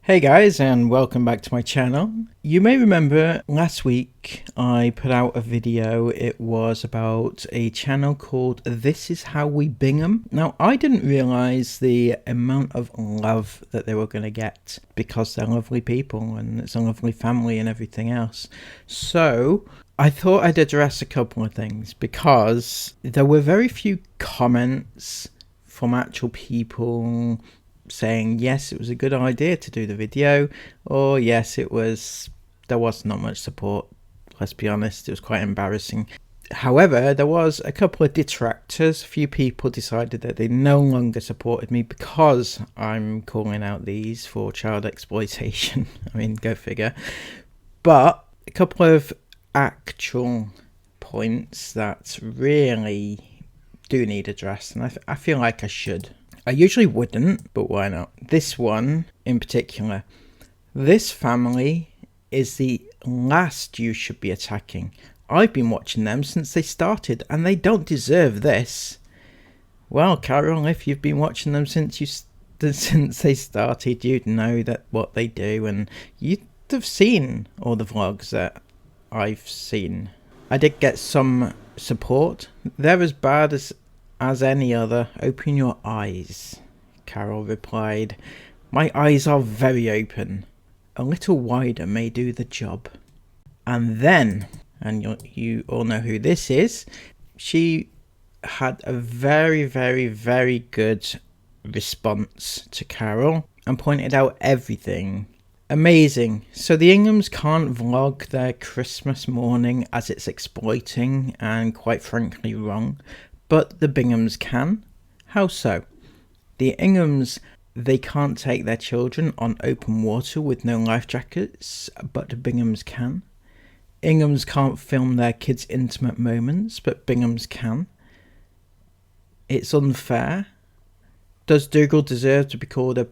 Hey guys, and welcome back to my channel. You may remember last week I put out a video. It was about a channel called This Is How We Bingham. Now, I didn't realize the amount of love that they were going to get because they're lovely people and it's a lovely family and everything else. So I thought I'd address a couple of things because there were very few comments from actual people saying yes, it was a good idea to do the video, or yes, there was not much support. Let's be honest, it was quite embarrassing. However, there was a couple of detractors. A few people decided that they no longer supported me because I'm calling out these for child exploitation. I mean, go figure. But a couple of actual points that really do need addressed, and I feel like I should. I usually wouldn't, but why not? This one in particular. This family is the last you should be attacking. I've been watching them since they started and they don't deserve this. Well, Carol, if you've been watching them since they started, you'd know that what they do, and you'd have seen all the vlogs that I've seen. I did get some support. They're as bad as any other. Open your eyes, Carol replied. My eyes are very open. A little wider may do the job. And then, and you all know who this is, she had a very, very, very good response to Carol and pointed out everything. Amazing. So the Inghams can't vlog their Christmas morning as it's exploiting and quite frankly wrong. But the Binghams can. How so? The Inghams, they can't take their children on open water with no life jackets, but the Binghams can. Inghams can't film their kids' intimate moments, but Binghams can. It's unfair. Does Dougal deserve to be called a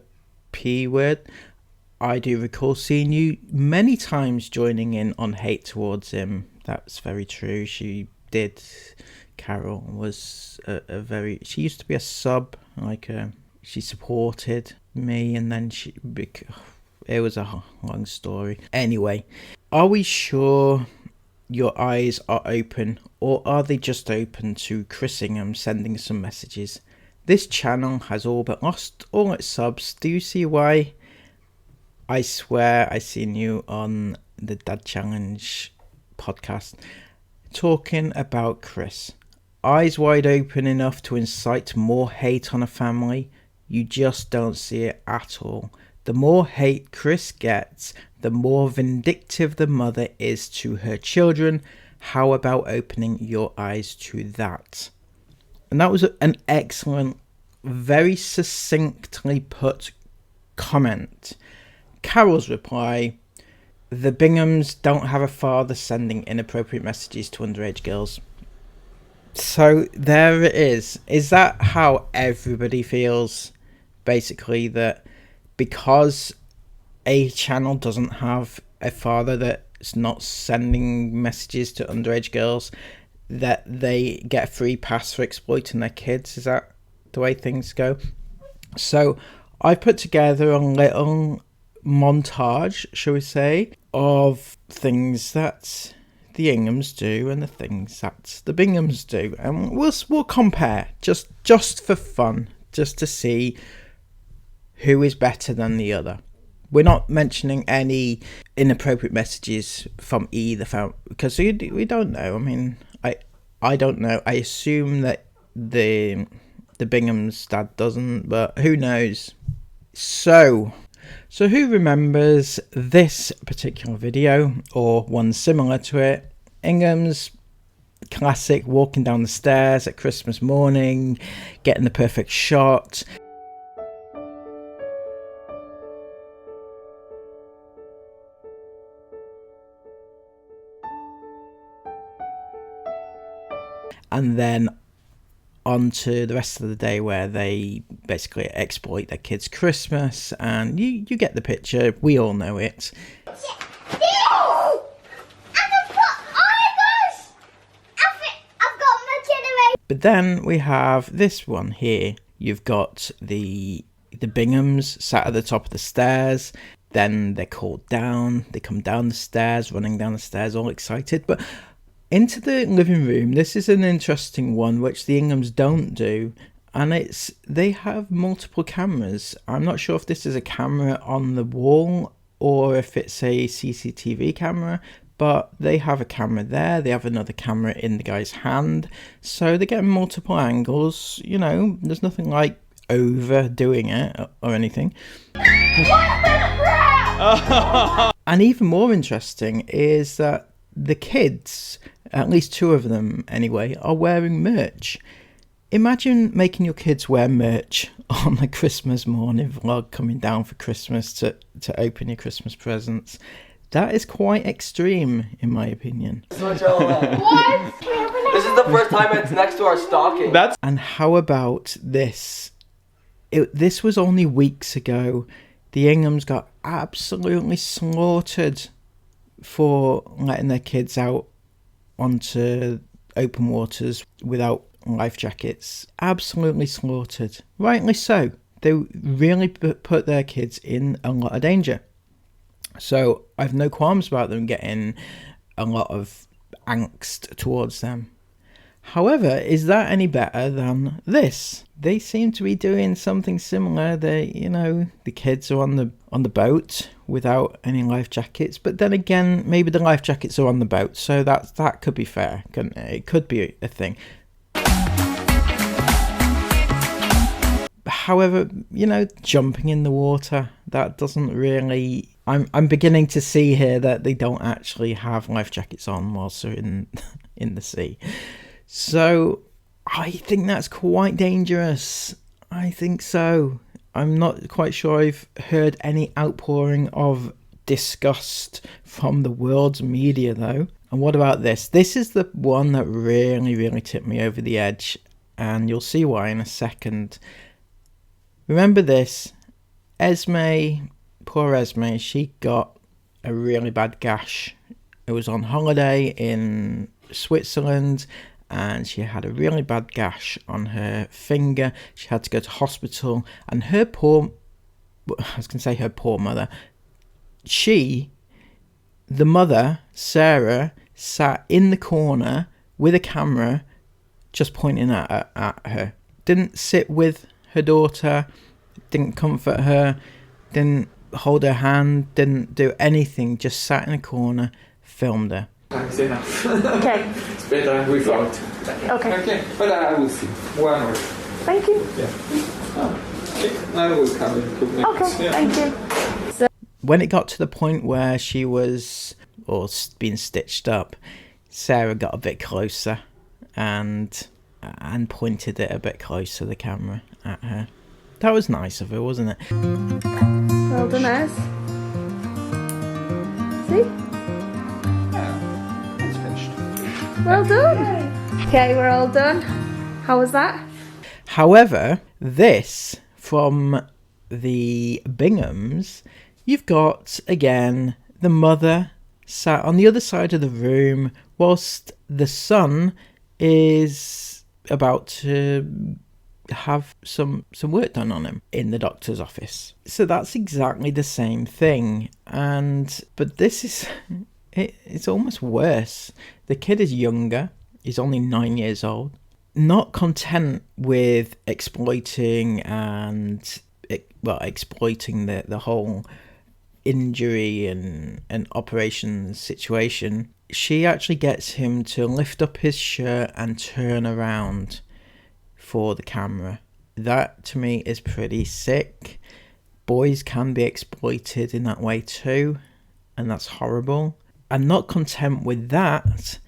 P word? I do recall seeing you many times joining in on hate towards him. That's very true. She did. Carol was she used to be a sub, she supported me, and then it was a long story. Anyway, are we sure your eyes are open, or are they just open to Chris Ingham sending some messages? This channel has all but lost all its subs. Do you see why? I swear I seen you on the Dad Challenge podcast talking about Chris. Eyes wide open enough to incite more hate on a family. You just don't see it at all. The more hate Chris gets, the more vindictive the mother is to her children. How about opening your eyes to that? And that was an excellent, very succinctly put comment. Carol's reply: the Binghams don't have a father sending inappropriate messages to underage girls. So there it is. Is that how everybody feels? Basically, that because a channel doesn't have a father that's not sending messages to underage girls, that they get a free pass for exploiting their kids? Is that the way things go? So I put together a little montage, shall we say, of things that the Inghams do and the things that the Binghams do, and we'll compare just for fun, just to see who is better than the other. We're not mentioning any inappropriate messages from either family because we don't know. I mean, I don't know. I assume that the Bingham's dad doesn't, but who knows? So who remembers this particular video or one similar to it? Inghams, classic, walking down the stairs at Christmas morning, getting the perfect shot. And then on to the rest of the day where they basically exploit their kids' Christmas, and you get the picture. We all know it. But then we have this one here. You've got the Binghams sat at the top of the stairs. Then they're called down. They come down the stairs, running down the stairs, all excited. But into the living room, this is an interesting one, which the Inghams don't do. And they have multiple cameras. I'm not sure if this is a camera on the wall or if it's a CCTV camera, but they have a camera there. They have another camera in the guy's hand. So they get multiple angles. You know, there's nothing like overdoing it or anything. And even more interesting is that the kids, at least two of them anyway, are wearing merch. Imagine making your kids wear merch on the Christmas morning vlog, coming down for Christmas to open your Christmas presents. That is quite extreme, in my opinion. What? This is the first time it's next to our stocking. And how about this? This was only weeks ago. The Inghams got absolutely slaughtered for letting their kids out onto open waters without life jackets. Absolutely slaughtered. Rightly so. They really put their kids in a lot of danger. So I've no qualms about them getting a lot of angst towards them. However, is that any better than this? They seem to be doing something similar. The kids are on the boat without any life jackets, but then again, maybe the life jackets are on the boat, so that could be fair, couldn't it? It could be a thing. However, jumping in the water, that doesn't really... I'm beginning to see here that they don't actually have life jackets on whilst they're in the sea. So I think that's quite dangerous. I think so. I'm not quite sure I've heard any outpouring of disgust from the world's media though. And what about this? This is the one that really, really tipped me over the edge, and you'll see why in a second. Remember this? Esme, poor Esme, she got a really bad gash. It was on holiday in Switzerland, and she had a really bad gash on her finger. She had to go to hospital, and her poor mother, the mother, Sarah, sat in the corner with a camera just pointing at her. Didn't sit with her daughter, didn't comfort her, didn't hold her hand, didn't do anything, just sat in a corner, filmed her. It's enough. Okay. It's better without. Okay. Okay, but I will see. 1 more. Thank you. Yeah. Okay. I will come in 2 minutes. Okay, Yeah. thank you. So When it got to the point where she was being stitched up, Sarah got a bit closer and pointed it a bit closer, the camera, at her. That was nice of her, wasn't it? well done, Ez. See? Yeah, it's finished. Well done. Okay, we're all done. How was that? However, this from the Binghams, you've got, again, the mother sat on the other side of the room whilst the son is about to have some work done on him in the doctor's office. So that's exactly the same thing. But this is... It's almost worse. The kid is younger. He's only 9 years old. Not content with exploiting exploiting the whole injury and operation situation, she actually gets him to lift up his shirt and turn around for the camera. That to me is pretty sick. Boys can be exploited in that way too, and that's horrible. And not content with that,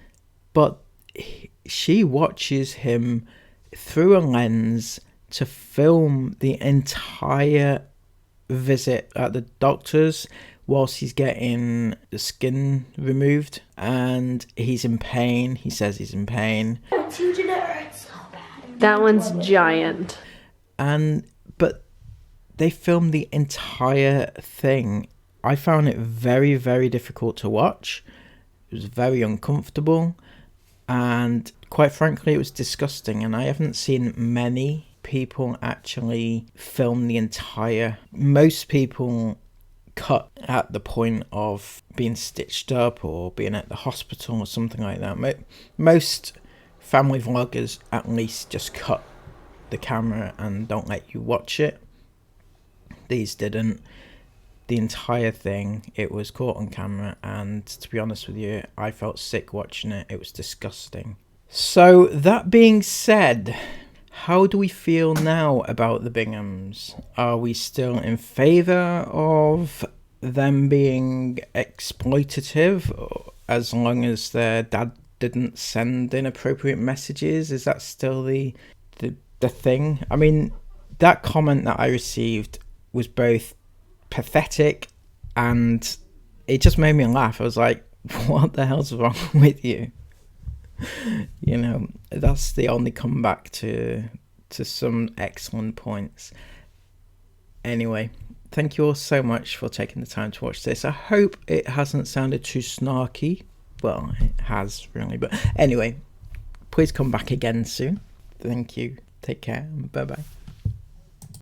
but she watches him through a lens to film the entire visit at the doctor's whilst he's getting the skin removed, and he's in pain. He says he's in pain. It's huge and it hurts so bad. That one's giant. But they filmed the entire thing. I found it very, very difficult to watch. It was very uncomfortable, and quite frankly, it was disgusting. And I haven't seen many people actually film the entire... Most people cut at the point of being stitched up or being at the hospital or something like that. Most family vloggers at least just cut the camera and don't let you watch it. These didn't. The entire thing, it was caught on camera, and to be honest with you, I felt sick watching it. It was disgusting. So that being said, how do we feel now about the Binghams? Are we still in favour of them being exploitative as long as their dad didn't send inappropriate messages? Is that still the thing? I mean, that comment that I received was both pathetic and it just made me laugh. I was like, what the hell's wrong with you? You know, that's the only comeback to some excellent points. Anyway, thank you all so much for taking the time to watch this. I hope it hasn't sounded too snarky. Well, it has really, but anyway, please come back again soon. Thank you. Take care. Bye bye.